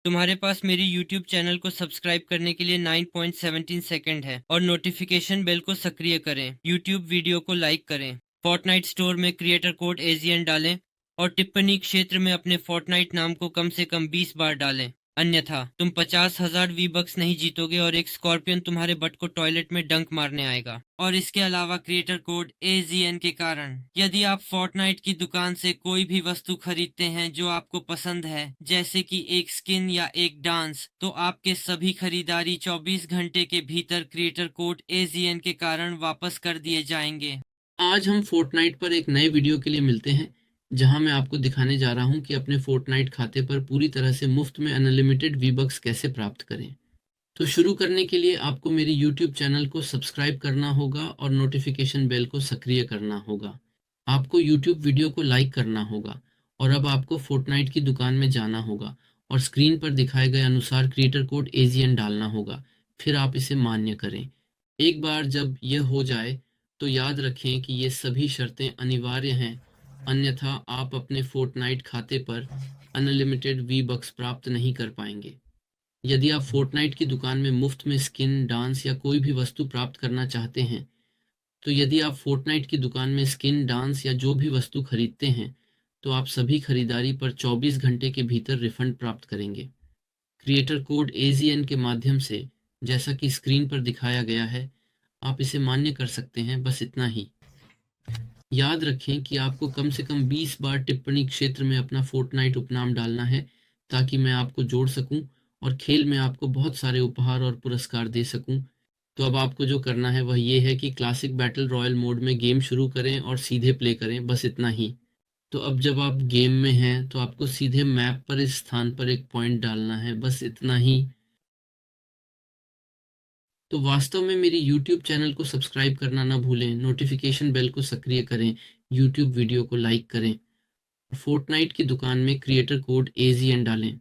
तुम्हारे पास मेरी YouTube channel को सब्सक्राइब करने के लिए 9.17 सेकंड है और नोटिफिकेशन बेल को सक्रिय करें। YouTube वीडियो को लाइक करें, फोर्टनाइट स्टोर में क्रिएटर कोड AZN डालें और टिप्पणी क्षेत्र में अपने फोर्टनाइट नाम को कम से कम 20 बार डालें। अन्यथा तुम 50,000 V-Bucks नहीं जीतोगे और एक स्कॉर्पियन तुम्हारे बट को टॉयलेट में डंक मारने आएगा। और इसके अलावा क्रिएटर कोड AZN के कारण यदि आप फोर्टनाइट की दुकान से कोई भी वस्तु खरीदते हैं जो आपको पसंद है, जैसे कि एक स्किन या एक डांस, तो आपके सभी खरीदारी 24 घंटे के भीतर क्रिएटर कोड AZN के कारण वापस कर दिए जाएंगे। आज हम फोर्टनाइट पर एक नए वीडियो के लिए मिलते हैं, जहां मैं आपको दिखाने जा रहा हूं कि अपने फोर्टनाइट खाते पर पूरी तरह से मुफ्त में अनलिमिटेड वी-बक्स कैसे प्राप्त करें। तो शुरू करने के लिए आपको मेरी यूट्यूब चैनल को सब्सक्राइब करना होगा और नोटिफिकेशन बेल को सक्रिय करना होगा। आपको यूट्यूब वीडियो को लाइक करना होगा और अब आपको फोर्टनाइट की दुकान में जाना होगा और स्क्रीन पर दिखाए गए अनुसार क्रिएटर कोड AZN डालना होगा। फिर आप इसे मान्य करें। एक बार जब यह हो जाए तो याद रखें कि ये सभी शर्तें अनिवार्य हैं, अन्यथा आप अपने फोर्टनाइट खाते पर अनलिमिटेड वी-बक्स प्राप्त नहीं कर पाएंगे। यदि आप फोर्टनाइट की दुकान में मुफ्त में स्किन, डांस या कोई भी वस्तु प्राप्त करना चाहते हैं, तो यदि आप फोर्टनाइट की दुकान में स्किन, डांस या जो भी वस्तु खरीदते हैं, तो आप सभी खरीदारी पर 24 घंटे के भीतर रिफंड प्राप्त करेंगे। क्रिएटर कोड AZN के माध्यम से, जैसा कि स्क्रीन पर दिखाया गया है, आप इसे मान्य कर सकते हैं। बस इतना ही। याद रखें कि आपको कम से कम 20 बार टिप्पणी क्षेत्र में अपना फोर्टनाइट उपनाम डालना है, ताकि मैं आपको जोड़ सकूं और खेल में आपको बहुत सारे उपहार और पुरस्कार दे सकूं। तो अब आपको जो करना है वह ये है कि क्लासिक बैटल रॉयल मोड में गेम शुरू करें और सीधे प्ले करें। बस इतना ही। तो अब जब आप गेम में हैं तो आपको सीधे मैप पर इस स्थान पर एक पॉइंट डालना है। बस इतना ही। तो वास्तव में मेरी YouTube चैनल को सब्सक्राइब करना ना भूलें, नोटिफिकेशन बेल को सक्रिय करें, YouTube वीडियो को लाइक करें, फोर्टनाइट की दुकान में क्रिएटर कोड AZN डालें।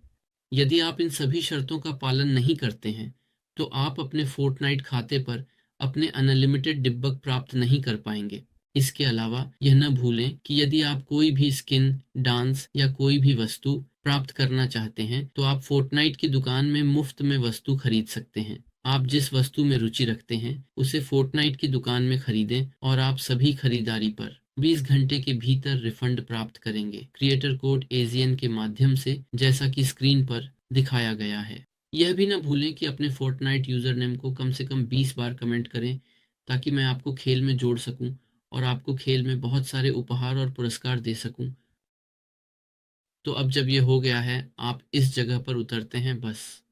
यदि आप इन सभी शर्तों का पालन नहीं करते हैं, तो आप अपने फोर्टनाइट खाते पर अपने अनलिमिटेड डिब्बक प्राप्त नहीं कर पाएंगे। इसके अलावा यह न भूलें कि यदि आप कोई भी स्किन, डांस या कोई भी वस्तु प्राप्त करना चाहते हैं, तो आप फोर्टनाइट की दुकान में मुफ्त में वस्तु खरीद सकते हैं। आप जिस वस्तु में रुचि रखते हैं उसे फोर्टनाइट की दुकान में खरीदें और आप सभी खरीदारी पर 20 घंटे के भीतर रिफंड प्राप्त करेंगे, क्रिएटर कोड AZN के माध्यम से, जैसा कि स्क्रीन पर दिखाया गया है। यह भी न भूलें कि अपने फोर्टनाइट यूजर नेम को कम से कम 20 बार कमेंट करें, ताकि मैं आपको खेल में जोड़ सकूं और आपको खेल में बहुत सारे उपहार और पुरस्कार दे सकूं। तो अब जब ये हो गया है, आप इस जगह पर उतरते हैं। बस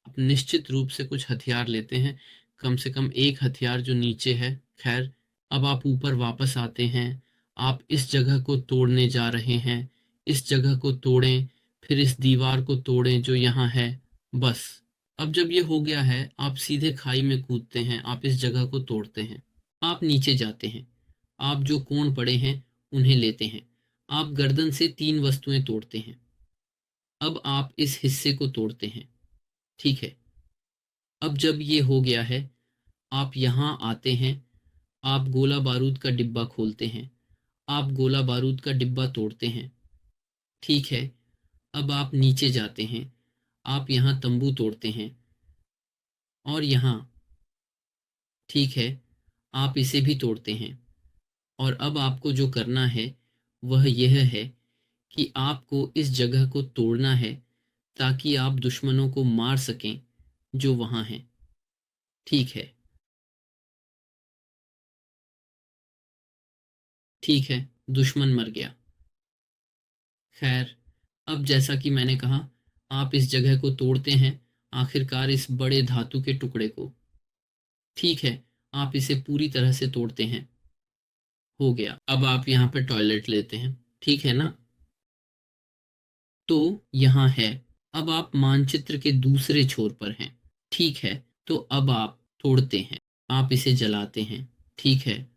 अब निश्चित रूप से कुछ हथियार लेते हैं, कम से कम एक हथियार जो नीचे है। खैर, अब आप ऊपर वापस आते हैं। आप इस जगह को तोड़ने जा रहे हैं। इस जगह को तोड़ें, फिर इस दीवार को तोड़ें जो यहाँ है। बस अब जब ये हो गया है, आप सीधे खाई में कूदते हैं। आप इस जगह को तोड़ते हैं। आप नीचे जाते हैं। आप जो कोण पड़े हैं उन्हें लेते हैं। आप गर्दन से 3 वस्तुएं तोड़ते हैं। अब आप इस हिस्से को तोड़ते हैं। ठीक है। अब जब ये हो गया है, आप यहाँ आते हैं। आप गोला बारूद का डिब्बा खोलते हैं। आप गोला बारूद का डिब्बा तोड़ते हैं। ठीक है। अब आप नीचे जाते हैं। आप यहाँ तंबू तोड़ते हैं और यहाँ, ठीक है, आप इसे भी तोड़ते हैं। और अब आपको जो करना है वह यह है कि आपको इस जगह को तोड़ना है, ताकि आप दुश्मनों को मार सकें जो वहाँ हैं। ठीक है। ठीक है, दुश्मन मर गया। खैर, अब जैसा कि मैंने कहा, आप इस जगह को तोड़ते हैं, आखिरकार इस बड़े धातु के टुकड़े को। ठीक है, आप इसे पूरी तरह से तोड़ते हैं। हो गया। अब आप यहाँ पे टॉयलेट लेते हैं। ठीक है ना? तो यहाँ है। अब आप मानचित्र के दूसरे छोर पर हैं। ठीक है। तो अब आप तोड़ते हैं। आप इसे जलाते हैं। ठीक है।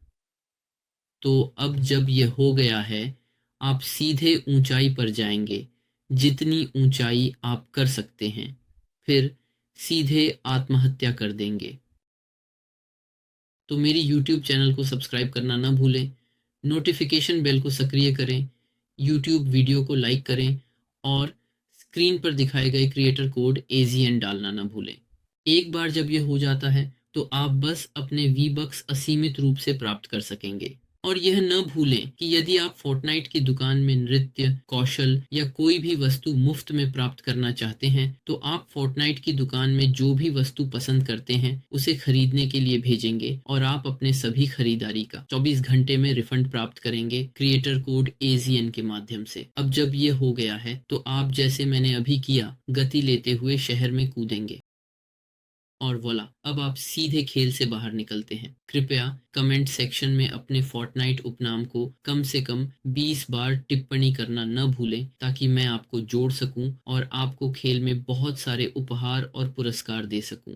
तो अब जब यह हो गया है, आप सीधे ऊंचाई पर जाएंगे, जितनी ऊंचाई आप कर सकते हैं। फिर सीधे आत्महत्या कर देंगे। तो मेरी YouTube चैनल को सब्सक्राइब करना ना भूलें, नोटिफिकेशन बेल को सक्रिय करें, YouTube वीडियो को लाइक करें और स्क्रीन पर दिखाए गए क्रिएटर कोड AZN डालना ना भूलें। एक बार जब ये हो जाता है तो आप बस अपने V-Bucks असीमित रूप से प्राप्त कर सकेंगे। और यह न भूलें कि यदि आप फोर्टनाइट की दुकान में नृत्य, कौशल या कोई भी वस्तु मुफ्त में प्राप्त करना चाहते हैं तो आप फोर्टनाइट की दुकान में जो भी वस्तु पसंद करते हैं उसे खरीदने के लिए भेजेंगे और आप अपने सभी खरीदारी का 24 घंटे में रिफंड प्राप्त करेंगे क्रिएटर कोड AZN के माध्यम से। अब जब ये हो गया है तो आप जैसे मैंने अभी किया गति लेते हुए शहर में कूदेंगे और वोला, अब आप सीधे खेल से बाहर निकलते हैं। कृपया कमेंट सेक्शन में अपने फोर्टनाइट उपनाम को कम से कम 20 बार टिप्पणी करना न भूलें ताकि मैं आपको जोड़ सकूं और आपको खेल में बहुत सारे उपहार और पुरस्कार दे सकूं।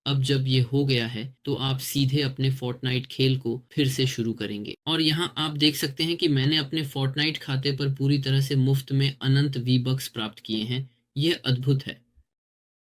अब जब ये हो गया है तो आप सीधे अपने फोर्टनाइट खेल को फिर से शुरू करेंगे और यहाँ आप देख सकते हैं कि मैंने अपने फोर्टनाइट खाते पर पूरी तरह से मुफ्त में अनंत V-Bucks प्राप्त किए हैं। यह अद्भुत है।